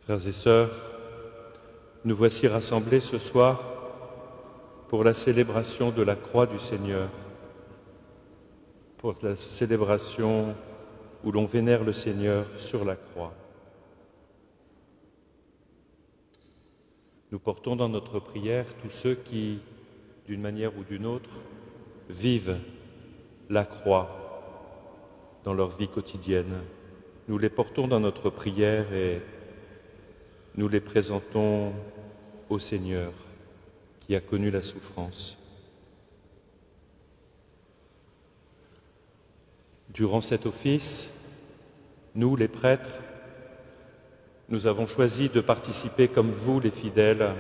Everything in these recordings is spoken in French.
Frères et sœurs, nous voici rassemblés ce soir pour la célébration de la croix du Seigneur, pour la célébration où l'on vénère le Seigneur sur la croix. Nous portons dans notre prière tous ceux qui, d'une manière ou d'une autre, vivent la croix dans leur vie quotidienne. Nous les portons dans notre prière et nous les présentons au Seigneur qui a connu la souffrance. Durant cet office, nous, les prêtres, nous avons choisi de participer, comme vous, les fidèles,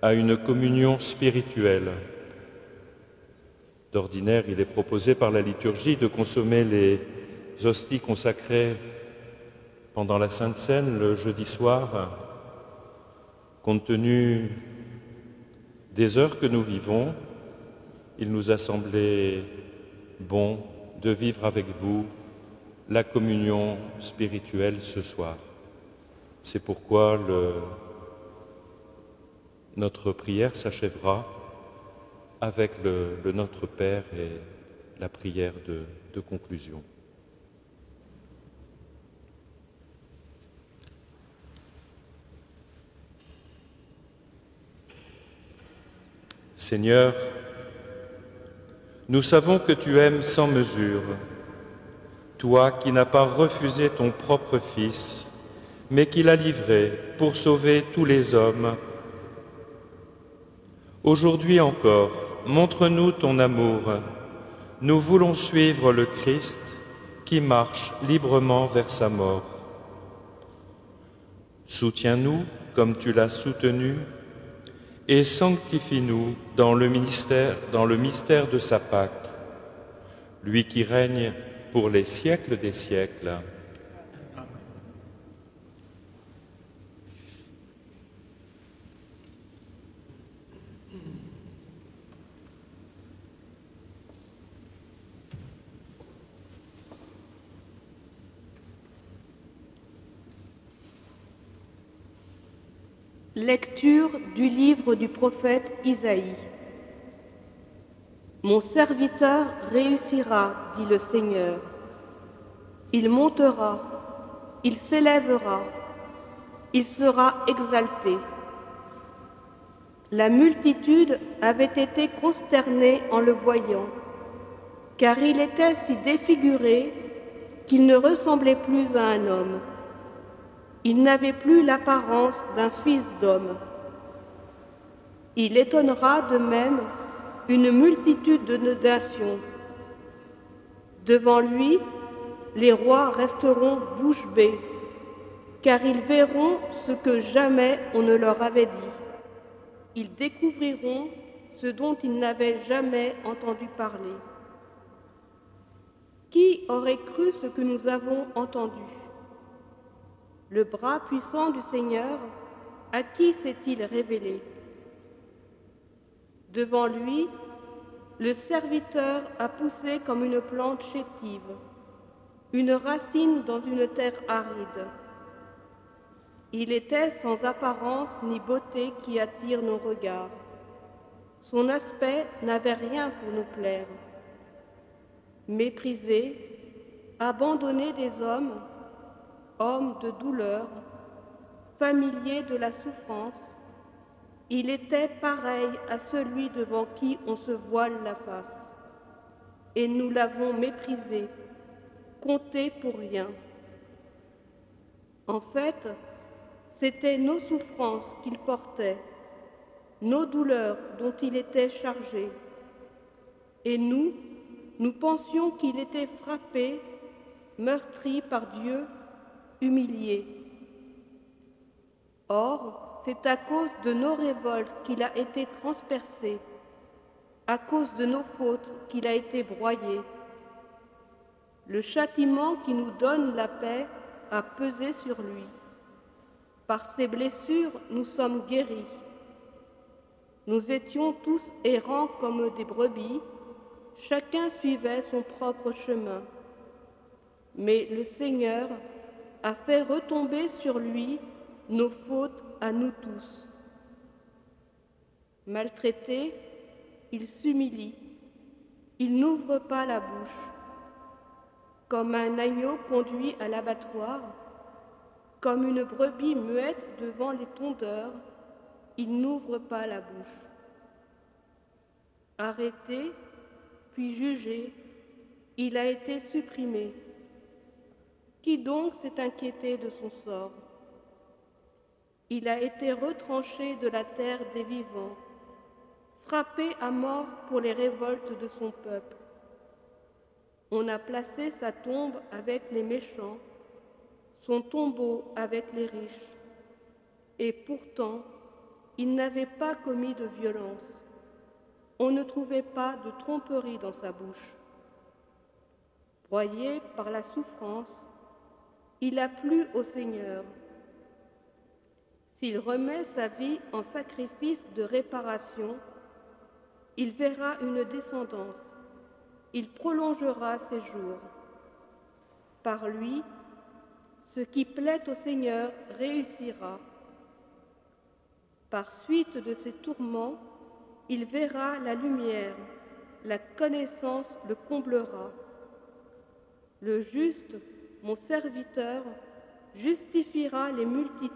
à une communion spirituelle. D'ordinaire, il est proposé par la liturgie de consommer les hosties consacrées pendant la Sainte Seine le jeudi soir. Compte tenu des heures que nous vivons, il nous a semblé bon de vivre avec vous la communion spirituelle ce soir. C'est pourquoi notre prière s'achèvera avec le Notre Père et la prière de conclusion. Seigneur, nous savons que tu aimes sans mesure, toi qui n'as pas refusé ton propre Fils, mais qui l'as livré pour sauver tous les hommes. Aujourd'hui encore, montre-nous ton amour. Nous voulons suivre le Christ qui marche librement vers sa mort. Soutiens-nous comme tu l'as soutenu et sanctifie-nous dans le mystère de sa Pâque, lui qui règne pour les siècles des siècles. Lecture du livre du prophète Isaïe. Mon serviteur réussira, dit le Seigneur. Il montera, il s'élèvera, il sera exalté. La multitude avait été consternée en le voyant, car il était si défiguré qu'il ne ressemblait plus à un homme. Il n'avait plus l'apparence d'un fils d'homme. Il étonnera de même une multitude de nations. Devant lui, les rois resteront bouche bée, car ils verront ce que jamais on ne leur avait dit. Ils découvriront ce dont ils n'avaient jamais entendu parler. Qui aurait cru ce que nous avons entendu ? Le bras puissant du Seigneur, à qui s'est-il révélé ? Devant lui, le serviteur a poussé comme une plante chétive, une racine dans une terre aride. Il était sans apparence ni beauté qui attire nos regards. Son aspect n'avait rien pour nous plaire. Méprisé, abandonné des hommes, homme de douleur, familier de la souffrance, il était pareil à celui devant qui on se voile la face. Et nous l'avons méprisé, compté pour rien. En fait, c'étaient nos souffrances qu'il portait, nos douleurs dont il était chargé. Et nous pensions qu'il était frappé, meurtri par Dieu, humilié. Or, c'est à cause de nos révoltes qu'il a été transpercé, à cause de nos fautes qu'il a été broyé. Le châtiment qui nous donne la paix a pesé sur lui. Par ses blessures, nous sommes guéris. Nous étions tous errants comme des brebis, chacun suivait son propre chemin. Mais le Seigneur a fait retomber sur lui nos fautes à nous tous. Maltraité, il s'humilie, il n'ouvre pas la bouche. Comme un agneau conduit à l'abattoir, comme une brebis muette devant les tondeurs, il n'ouvre pas la bouche. Arrêté, puis jugé, il a été supprimé. Qui donc s'est inquiété de son sort ? Il a été retranché de la terre des vivants, frappé à mort pour les révoltes de son peuple. On a placé sa tombe avec les méchants, son tombeau avec les riches. Et pourtant, il n'avait pas commis de violence. On ne trouvait pas de tromperie dans sa bouche. Broyé par la souffrance, il a plu au Seigneur. S'il remet sa vie en sacrifice de réparation, il verra une descendance, il prolongera ses jours. Par lui, ce qui plaît au Seigneur réussira. Par suite de ses tourments, il verra la lumière, la connaissance le comblera. Le juste, mon serviteur, justifiera les multitudes.